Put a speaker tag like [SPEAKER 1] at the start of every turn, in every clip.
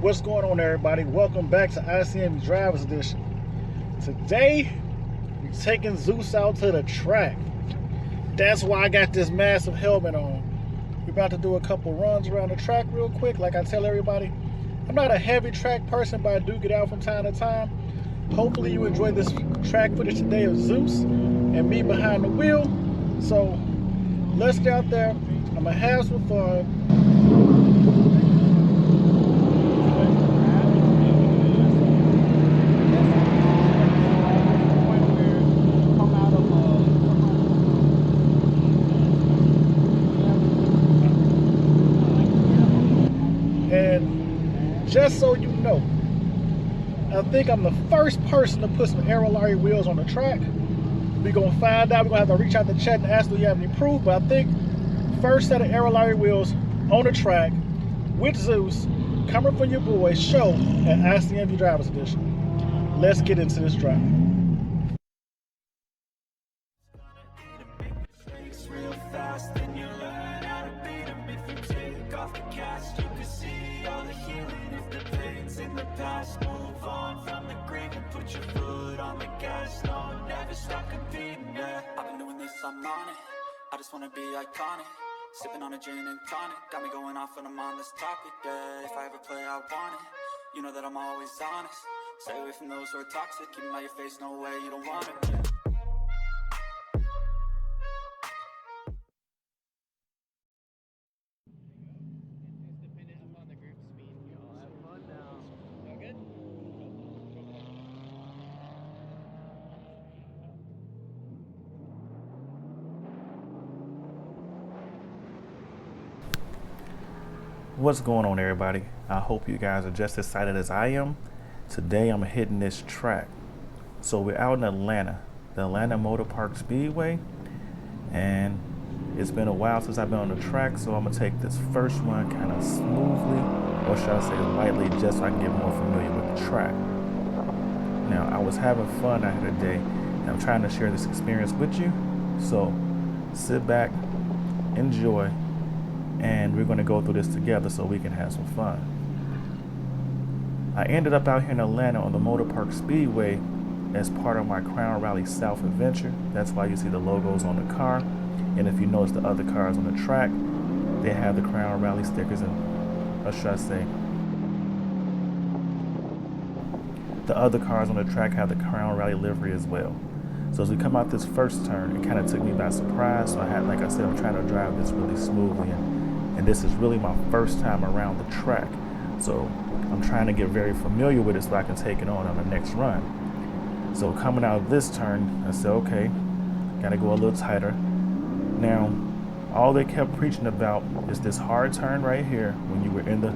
[SPEAKER 1] What's going on, everybody? Welcome back to ICNV Drivers Edition. Today, we're taking Zeus out to the track. That's why I got this massive helmet on. We're about to do a couple runs around the track real quick. Like I tell everybody, I'm not a heavy track person, but I do get out from time to time. Hopefully you enjoy this track footage today of Zeus and me behind the wheel. So let's get out there. I'm gonna have some fun. And just so you know, I think I'm the first person to put some aerolarry wheels on the track. We're gonna find out. We're gonna have to reach out to chat and ask, do you have any proof? But I think first set of aerolarry wheels on the track with Zeus coming from your boy show at ICNV Drivers Edition. Let's get into this drive.
[SPEAKER 2] Move on from the grave and put your foot on the gas. No, never stop competing, yeah. I've been doing this, I'm on it. I just wanna be iconic. Sipping on a gin and tonic. Got me going off when I'm on this topic, yeah. If I ever play, I want it. You know that I'm always honest. Stay away from those who are toxic. Keep them out your face, no way, you don't want it, yeah.
[SPEAKER 1] What's going on, everybody? I hope you guys are just as excited as I am. Today I'm hitting this track. So we're out in Atlanta, the Atlanta Motorsport Park Speedway, and it's been a while since I've been on the track, so I'm gonna take this first one kind of smoothly, or should I say lightly, just so I can get more familiar with the track. Now, I was having fun out here today, and I'm trying to share this experience with you. So sit back, enjoy, and we're going to go through this together so we can have some fun. I ended up out here in Atlanta on the Motor Park Speedway as part of my Crown Rally South adventure. That's why you see the logos on the car. And if you notice the other cars on the track, they have the Crown Rally stickers, and or should I say, the other cars on the track have the Crown Rally livery as well. So as we come out this first turn, it kind of took me by surprise. So I had, like I said, I'm trying to drive this really smoothly, and this is really my first time around the track. So I'm trying to get very familiar with it so I can take it on the next run. So coming out of this turn, I said, okay, gotta go a little tighter. Now, all they kept preaching about is this hard turn right here when you were in the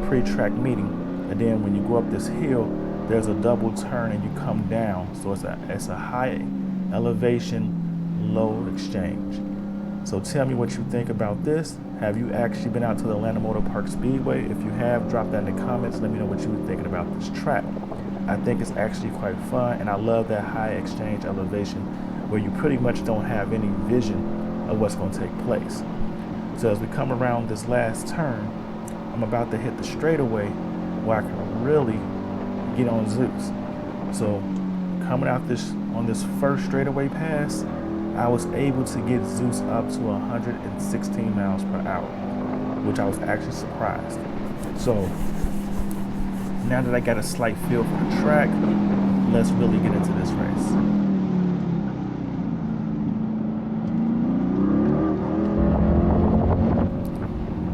[SPEAKER 1] pre-track meeting. And then when you go up this hill, there's a double turn and you come down. So it's a high elevation, low exchange. So tell me what you think about this. Have you actually been out to the Atlanta Motor Park Speedway? If you have, drop that in the comments. Let me know what you were thinking about this track. I think it's actually quite fun, and I love that high exchange elevation where you pretty much don't have any vision of what's going to take place. So as we come around this last turn, I'm about to hit the straightaway where I can really get on Zeus. So coming out on this first straightaway pass, I was able to get Zeus up to 116 miles per hour, which I was actually surprised. So now that I got a slight feel for the track, let's really get into this race.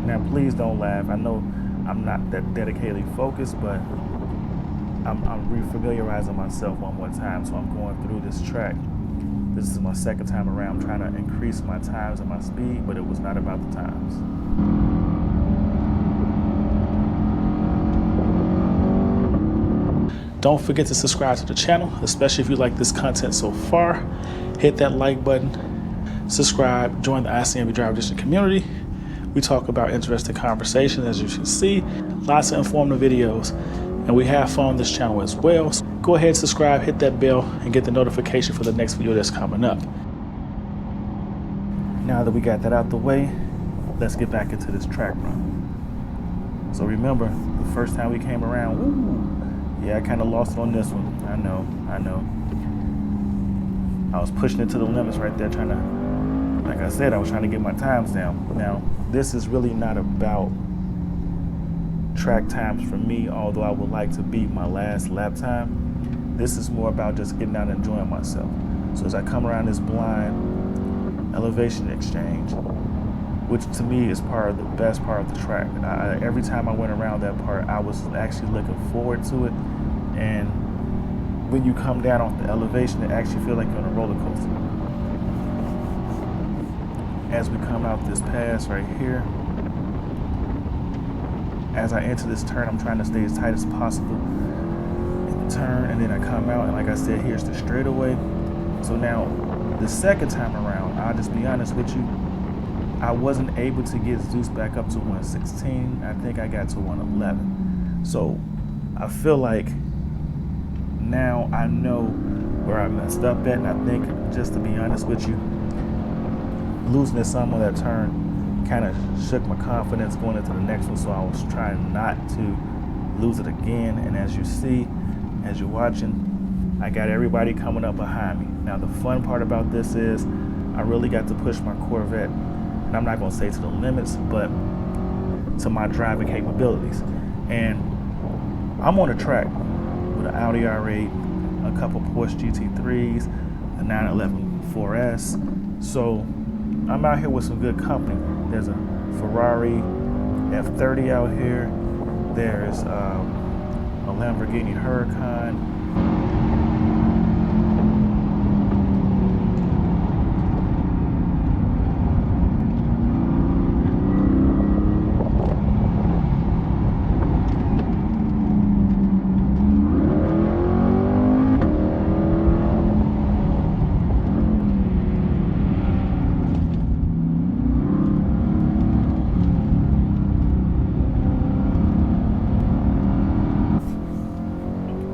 [SPEAKER 1] Now please don't laugh. I know I'm not that dedicatedly focused, but I'm re-familiarizing myself one more time. So I'm going through this track. This is my second time around trying to increase my times and my speed, but it was not about the times. Don't forget to subscribe to the channel, especially if you like this content so far. Hit that like button, subscribe, join the ICNV Driver Edition community. We talk about interesting conversations, as you can see, lots of informative videos, and we have fun on this channel as well. So go ahead, subscribe, hit that bell, and get the notification for the next video that's coming up. Now that we got that out the way, let's get back into this track run. So remember, the first time we came around, woo, yeah, I kind of lost it on this one. I know. I was pushing it to the limits right there, trying to, like I said, I was trying to get my times down. Now, this is really not about track times for me, although I would like to beat my last lap time. This is more about just getting out and enjoying myself. So as I come around this blind elevation exchange, which to me is the best part of the track. Every time I went around that part, I was actually looking forward to it. And when you come down off the elevation, it actually feels like you're on a roller coaster. As we come out this pass right here, as I enter this turn, I'm trying to stay as tight as possible in the turn, and then I come out, and like I said, here's the straightaway. So now, the second time around, I'll just be honest with you, I wasn't able to get Zeus back up to 116. I think I got to 111. So I feel like now I know where I messed up at, and I think, just to be honest with you, losing this some on that turn kind of shook my confidence going into the next one, so I was trying not to lose it again. And as you see, as you're watching, I got everybody coming up behind me. Now the fun part about this is I really got to push my Corvette, and I'm not going to say to the limits, but to my driving capabilities. And I'm on a track with an Audi R8, a couple Porsche GT3s, a 911 4S. So I'm out here with some good company. There's a Ferrari F30 out here. There's a Lamborghini Huracan.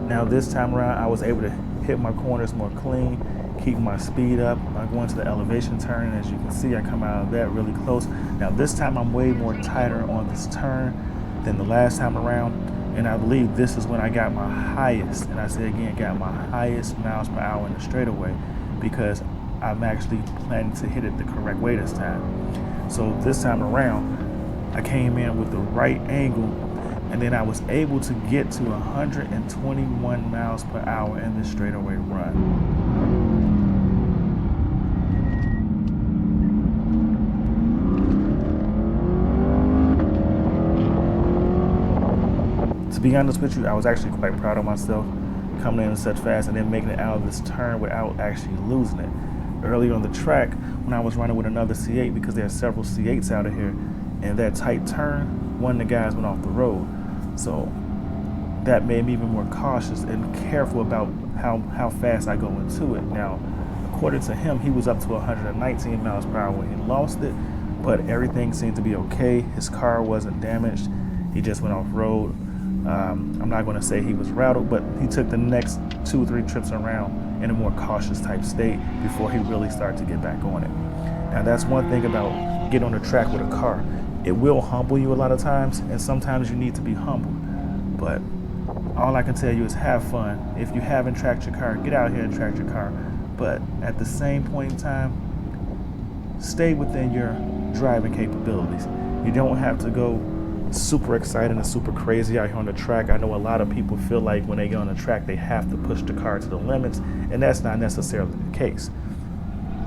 [SPEAKER 1] Now this time around, I was able to hit my corners more clean, keep my speed up. I go into the elevation turn, and as you can see, I come out of that really close. Now this time I'm way more tighter on this turn than the last time around, and I believe this is when I got my highest, and I say again, got my highest miles per hour in the straightaway, because I'm actually planning to hit it the correct way this time. So this time around, I came in with the right angle, and then I was able to get to 121 miles per hour in this straightaway run. To be honest with you, I was actually quite proud of myself coming in such fast and then making it out of this turn without actually losing it. Earlier on the track, when I was running with another C8, because there are several C8s out of here, in that tight turn, one of the guys went off the road. So that made me even more cautious and careful about how fast I go into it. Now, according to him, he was up to 119 miles per hour when he lost it, but everything seemed to be okay. His car wasn't damaged. He just went off road. I'm not going to say he was rattled, but he took the next 2 or 3 trips around in a more cautious type state before he really started to get back on it. Now, that's one thing about getting on the track with a car. It will humble you a lot of times, and sometimes you need to be humbled. But all I can tell you is have fun. If you haven't tracked your car, get out here and track your car. But at the same point in time, stay within your driving capabilities. You don't have to go super excited and super crazy out here on the track. I know a lot of people feel like when they get on the track, they have to push the car to the limits, and that's not necessarily the case.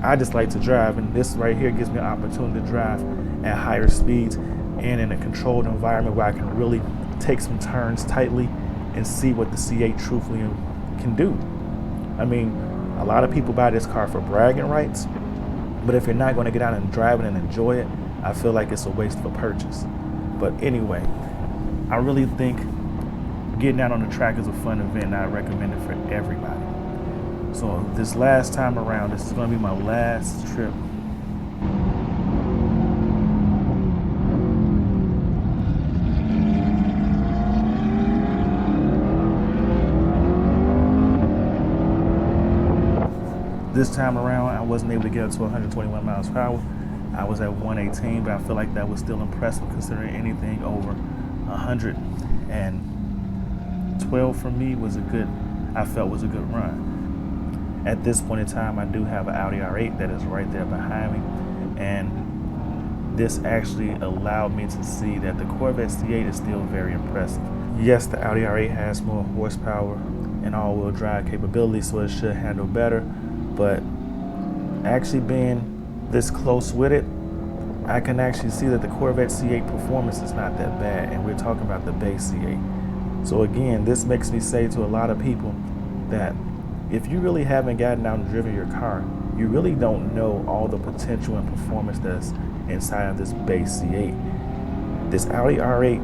[SPEAKER 1] I just like to drive, and this right here gives me an opportunity to drive at higher speeds and in a controlled environment where I can really take some turns tightly and see what the C8 truthfully can do. I mean, a lot of people buy this car for bragging rights, but if you're not going to get out and drive it and enjoy it, I feel like it's a waste of a purchase. But anyway, I really think getting out on the track is a fun event, and I recommend it for everybody. So this last time around, this is going to be my last trip. This time around, I wasn't able to get up to 121 miles per hour. I was at 118, but I feel like that was still impressive considering anything over 112 for me I felt was a good run. At this point in time, I do have an Audi R8 that is right there behind me, and this actually allowed me to see that the Corvette C8 is still very impressive. Yes, the Audi R8 has more horsepower and all-wheel drive capability, so it should handle better, but actually being this close with it, I can actually see that the Corvette C8 performance is not that bad, and we're talking about the base C8. So again, this makes me say to a lot of people that if you really haven't gotten out and driven your car, you really don't know all the potential and performance that's inside of this base C8. This Audi R8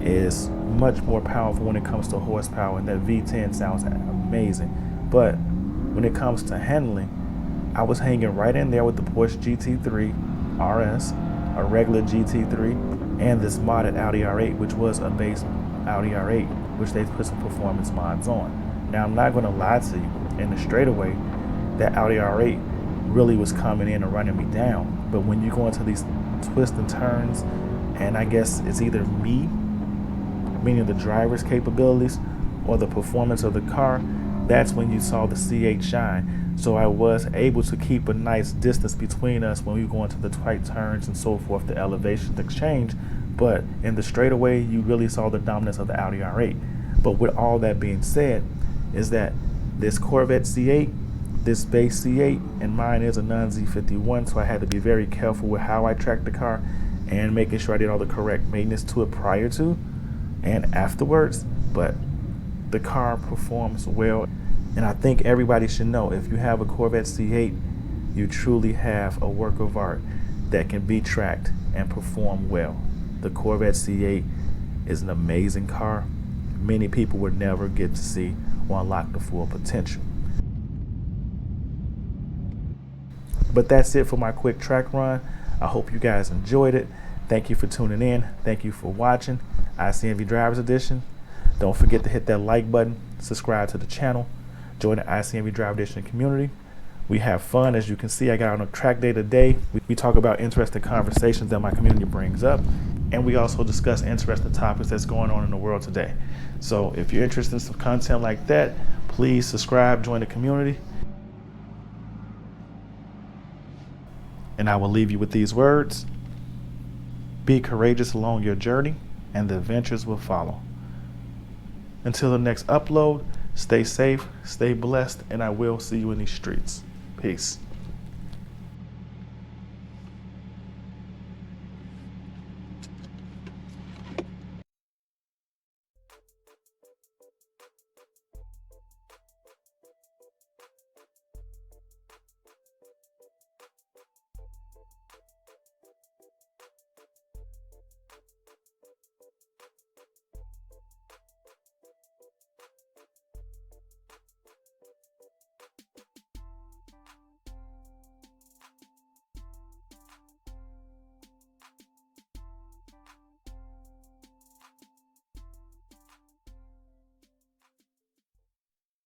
[SPEAKER 1] is much more powerful when it comes to horsepower, and that V10 sounds amazing. But when it comes to handling, I was hanging right in there with the Porsche GT3 RS, a regular GT3, and this modded Audi R8, which was a base Audi R8, which they put some performance mods on. Now, I'm not going to lie to you, in the straightaway, that Audi R8 really was coming in and running me down. But when you go into these twists and turns, and I guess it's either me, meaning the driver's capabilities, or the performance of the car, that's when you saw the C8 shine. So I was able to keep a nice distance between us when we go into the tight turns and so forth, the elevation, the exchange. But in the straightaway, you really saw the dominance of the Audi R8. But with all that being said, is that this Corvette C8, this base C8, and mine is a non-Z51, so I had to be very careful with how I tracked the car and making sure I did all the correct maintenance to it prior to and afterwards. But the car performs well, and I think everybody should know, if you have a Corvette C8, you truly have a work of art that can be tracked and perform well. The Corvette C8 is an amazing car. Many people would never get to see or unlock the full potential. But that's it for my quick track run. I hope you guys enjoyed it. Thank you for tuning in. Thank you for watching ICNV Drivers Edition. Don't forget to hit that like button, subscribe to the channel, join the ICNV Driver Edition community. We have fun. As you can see, I got on a track day today. We talk about interesting conversations that my community brings up, and we also discuss interesting topics that's going on in the world today. So if you're interested in some content like that, please subscribe, join the community. And I will leave you with these words: be courageous along your journey, and the adventures will follow. Until the next upload, stay safe, stay blessed, and I will see you in these streets. Peace.